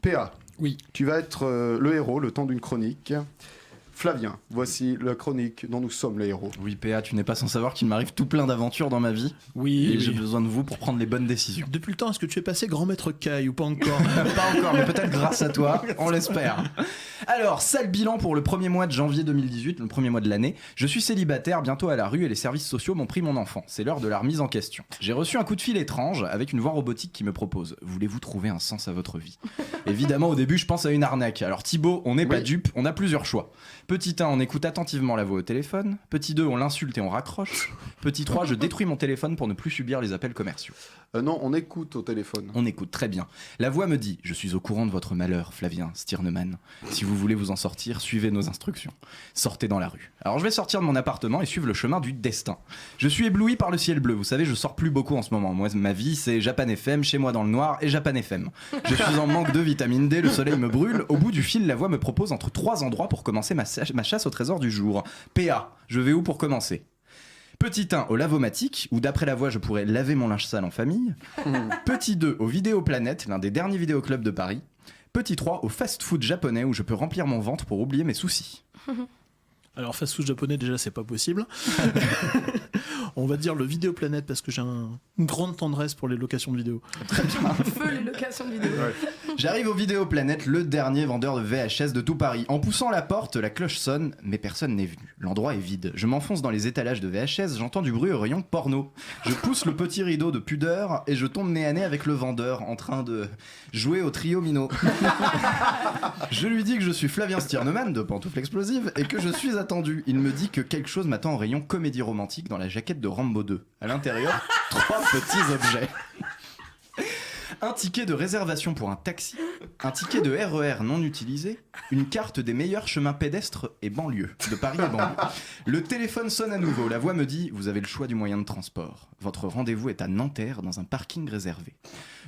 PA, Oui. tu vas être le héros le temps d'une chronique. Flavien, voici la chronique dont nous sommes les héros. Oui, PA, tu n'es pas sans savoir qu'il m'arrive tout plein d'aventures dans ma vie. Oui, Et j'ai oui. besoin de vous pour prendre les bonnes décisions. Depuis le temps, est-ce que tu es passé grand maître Kai ou pas encore? Pas encore, mais peut-être grâce à toi, on l'espère. Alors, sale bilan pour le premier mois de janvier 2018, le premier mois de l'année. Je suis célibataire, bientôt à la rue, et les services sociaux m'ont pris mon enfant. C'est l'heure de la remise en question. J'ai reçu un coup de fil étrange avec une voix robotique qui me propose: voulez-vous trouver un sens à votre vie? Évidemment, au début, je pense à une arnaque. Alors Thibaut, on n'est pas dupe, on a plusieurs choix. Petit 1, on écoute attentivement la voix au téléphone. Petit 2, on l'insulte et on raccroche. Petit 3, je détruis mon téléphone pour ne plus subir les appels commerciaux. Non, on écoute au téléphone. On écoute, très bien. La voix me dit: je suis au courant de votre malheur, Flavien Stirneman. Si vous voulez vous en sortir, suivez nos instructions. Sortez dans la rue. Alors je vais sortir de mon appartement et suivre le chemin du destin. Je suis ébloui par le ciel bleu. Vous savez, je sors plus beaucoup en ce moment. Moi, ma vie, c'est Japan FM, chez moi dans le noir, et Japan FM. Je suis en manque de vitamine D, le soleil me brûle. Au bout du fil, la voix me propose entre 3 endroits pour commencer ma chasse au trésor du jour. PA, je vais où pour commencer? Petit 1, au Lavomatique, où d'après la voix, je pourrais laver mon linge sale en famille. Petit 2, au Vidéoplanète, l'un des derniers vidéoclubs de Paris. Petit 3, au fast-food japonais, où je peux remplir mon ventre pour oublier mes soucis. Alors, fast-food japonais, déjà, c'est pas possible. On va dire le Vidéoplanète parce que j'ai une grande tendresse pour les locations de vidéos. Très bien. Feu les locations de vidéos. J'arrive au Vidéoplanète, le dernier vendeur de VHS de tout Paris. En poussant la porte, la cloche sonne, mais personne n'est venu. L'endroit est vide. Je m'enfonce dans les étalages de VHS, j'entends du bruit au rayon porno. Je pousse le petit rideau de pudeur et je tombe nez à nez avec le vendeur en train de jouer au trio Mino. Je lui dis que je suis Flavien Stirneman de Pantoufles Explosives et que je suis attendu. Il me dit que quelque chose m'attend au rayon comédie romantique dans la jaquette de Rambo 2. À l'intérieur, 3 petits objets. Un ticket de réservation pour un taxi, un ticket de RER non utilisé, une carte des meilleurs chemins pédestres et banlieues, de Paris et banlieue. Le téléphone sonne à nouveau, la voix me dit: vous avez le choix du moyen de transport. Votre rendez-vous est à Nanterre, dans un parking réservé.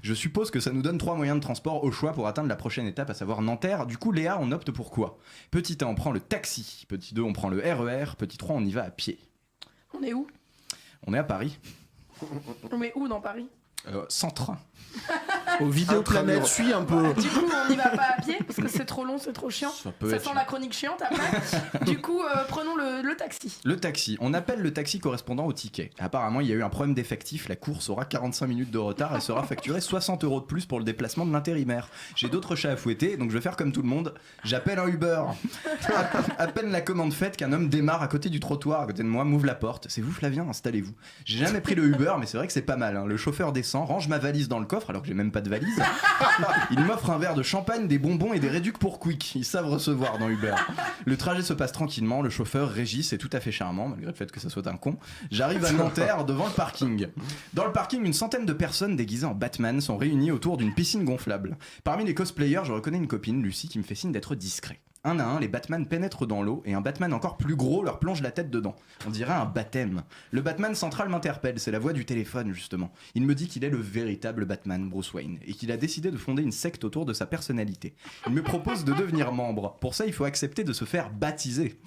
Je suppose que ça nous donne 3 moyens de transport au choix pour atteindre la prochaine étape, à savoir Nanterre. Du coup, Léa, on opte pour quoi? Petit 1, on prend le taxi. Petit 2, on prend le RER. Petit 3, on y va à pied. On est où? On est à Paris. On est où dans Paris? Sans train. Au Vidéoplanète, suis un peu. Du coup, on n'y va pas à pied parce que c'est trop long, c'est trop chiant. Ça peut Ça être sent la chronique chiante après. Du coup, prenons le taxi. Le taxi. On appelle le taxi correspondant au ticket. Apparemment, il y a eu un problème d'effectif. La course aura 45 minutes de retard et sera facturée 60 € de plus pour le déplacement de l'intérimaire. J'ai d'autres chats à fouetter, donc je vais faire comme tout le monde. J'appelle un Uber. À peine la commande faite qu'un homme démarre à côté du trottoir, à côté de moi, m'ouvre la porte. C'est vous, Flavien? Installez-vous. J'ai jamais pris le Uber, mais c'est vrai que c'est pas mal, hein. Le chauffeur descend, range ma valise dans le coffre, alors que j'ai même pas de valise. Il m'offre un verre de champagne, des bonbons et des réducs pour Quick. Ils savent recevoir dans Uber. Le trajet se passe tranquillement, le chauffeur Régis est tout à fait charmant, malgré le fait que ça soit un con. J'arrive à Nanterre devant le parking. Dans le parking, une centaine de personnes déguisées en Batman sont réunies autour d'une piscine gonflable. Parmi les cosplayers, je reconnais une copine, Lucie, qui me fait signe d'être discret. Un à un, les Batman pénètrent dans l'eau et un Batman encore plus gros leur plonge la tête dedans. On dirait un baptême. Le Batman central m'interpelle, c'est la voix du téléphone justement. Il me dit qu'il est le véritable Batman, Bruce Wayne, et qu'il a décidé de fonder une secte autour de sa personnalité. Il me propose de devenir membre. Pour ça, il faut accepter de se faire baptiser.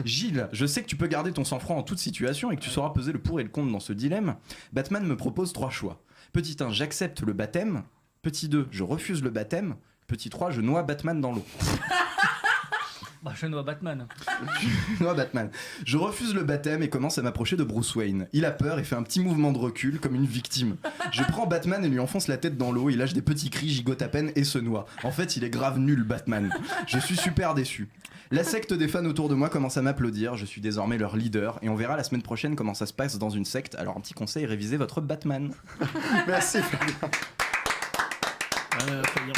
Gilles, je sais que tu peux garder ton sang-froid en toute situation et que tu sauras peser le pour et le contre dans ce dilemme. Batman me propose 3 choix. Petit 1, j'accepte le baptême. Petit 2, je refuse le baptême. Petit 3, je noie Batman dans l'eau. Bah, je noie Batman. Moi, Batman. Je refuse le baptême et commence à m'approcher de Bruce Wayne. Il a peur et fait un petit mouvement de recul comme une victime. Je prends Batman et lui enfonce la tête dans l'eau. Il lâche des petits cris, gigote à peine et se noie. En fait, il est grave nul, Batman. Je suis super déçu. La secte des fans autour de moi commence à m'applaudir. Je suis désormais leur leader et on verra la semaine prochaine comment ça se passe dans une secte. Alors, un petit conseil, révisez votre Batman. Merci Flavien. Fabien.